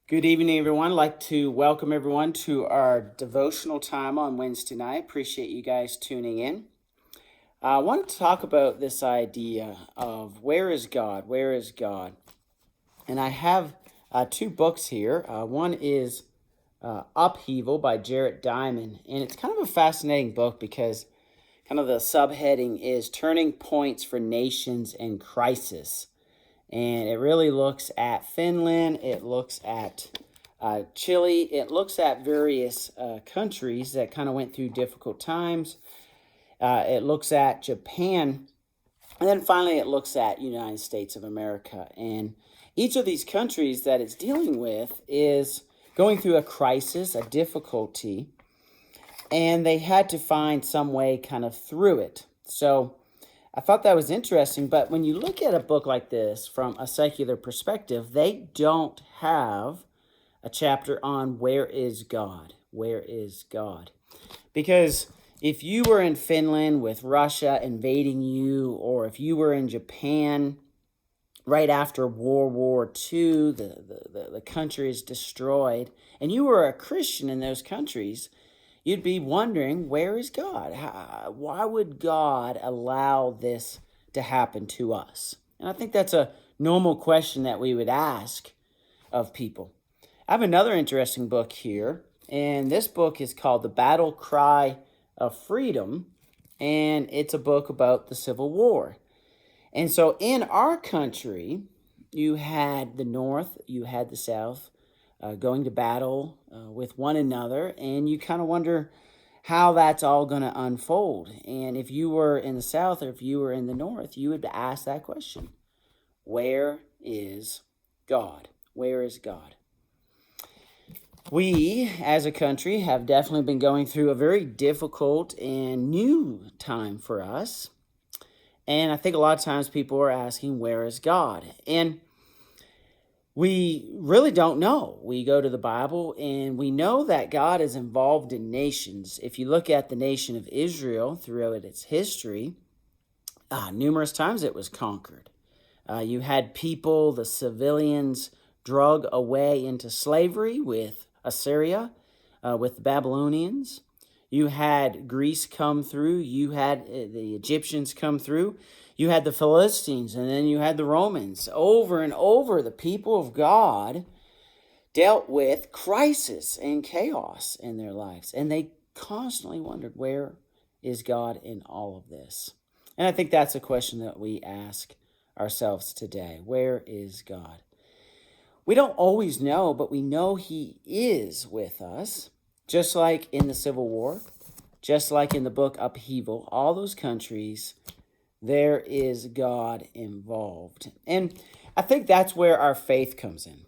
Good evening, everyone. I'd like to welcome everyone to our devotional time on Wednesday night. Appreciate you guys tuning in. I wanted to talk about this idea of where is God? Where is God? And I have two books here. One is Upheaval by Jarrett Diamond, and it's kind of a fascinating book because kind of the subheading is Turning Points for Nations in Crisis. And it really looks at Finland, it looks at Chile, it looks at various countries that kind of went through difficult times. It looks at Japan, and then finally it looks at United States of America. And each of these countries that it's dealing with is going through a crisis, a difficulty, and they had to find some way kind of through it. So I thought that was interesting, but when you look at a book like this from a secular perspective, they don't have a chapter on where is God? Where is God? Because if you were in Finland with Russia invading you, or if you were in Japan right after World War II, the country is destroyed, and you were a Christian in those countries, you'd be wondering, where is God? Why would God allow this to happen to us? And I think that's a normal question that we would ask of people. I have another interesting book here, and this book is called The Battle Cry of Freedom, and it's a book about the Civil War. And so in our country, you had the North, you had the South, going to battle with one another, and you kind of wonder how that's all going to unfold. And if you were in the South or if you were in the North, you would ask that question: where is God? Where is God? We, as a country, have definitely been going through a very difficult and new time for us. And I think a lot of times people are asking, where is God? And we really don't know. We go to the Bible and we know that God is involved in nations. If you look at the nation of Israel throughout its history, numerous times it was conquered. You had people, the civilians, drug away into slavery with Assyria, with the Babylonians. You had Greece come through. You had the Egyptians come through. You had the Philistines, and then you had the Romans. Over and over, the people of God dealt with crisis and chaos in their lives. And they constantly wondered, where is God in all of this? And I think that's a question that we ask ourselves today. Where is God? We don't always know, but we know He is with us. Just like in the Civil War, just like in the book Upheaval, all those countries, there is God involved. And I think that's where our faith comes in.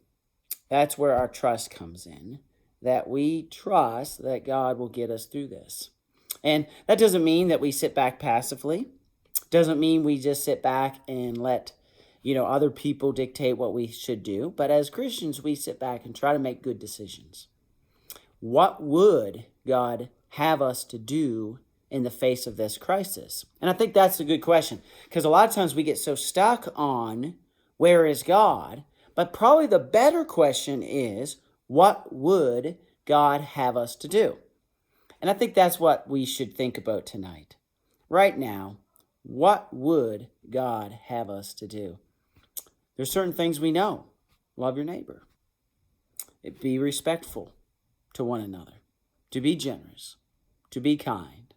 That's where our trust comes in, that we trust that God will get us through this. And that doesn't mean that we sit back passively. Doesn't mean we just sit back and let other people dictate what we should do. But as Christians, we sit back and try to make good decisions. What would God have us to do in the face of this crisis? And I think that's a good question, because a lot of times we get so stuck on where is God, but probably the better question is, what would God have us to do? And I think that's what we should think about tonight. Right now, what would God have us to do? There's certain things we know. Love your neighbor. Be respectful to one another, to be generous, to be kind,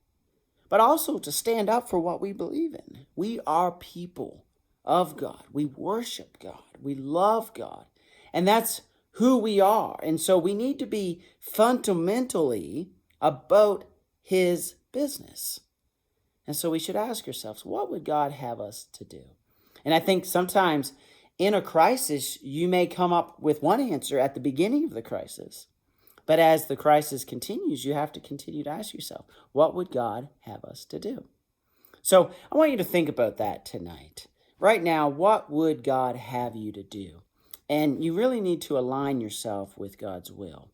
but also to stand up for what we believe in. We are people of God. We worship God. We love God. And that's who we are. And so we need to be fundamentally about His business. And so we should ask ourselves, what would God have us to do? And I think sometimes in a crisis, you may come up with one answer at the beginning of the crisis. But as the crisis continues, you have to continue to ask yourself, what would God have us to do? So I want you to think about that tonight. Right now, what would God have you to do? And you really need to align yourself with God's will.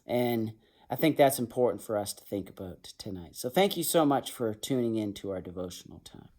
And I think that's important for us to think about tonight. So thank you so much for tuning in to our devotional time.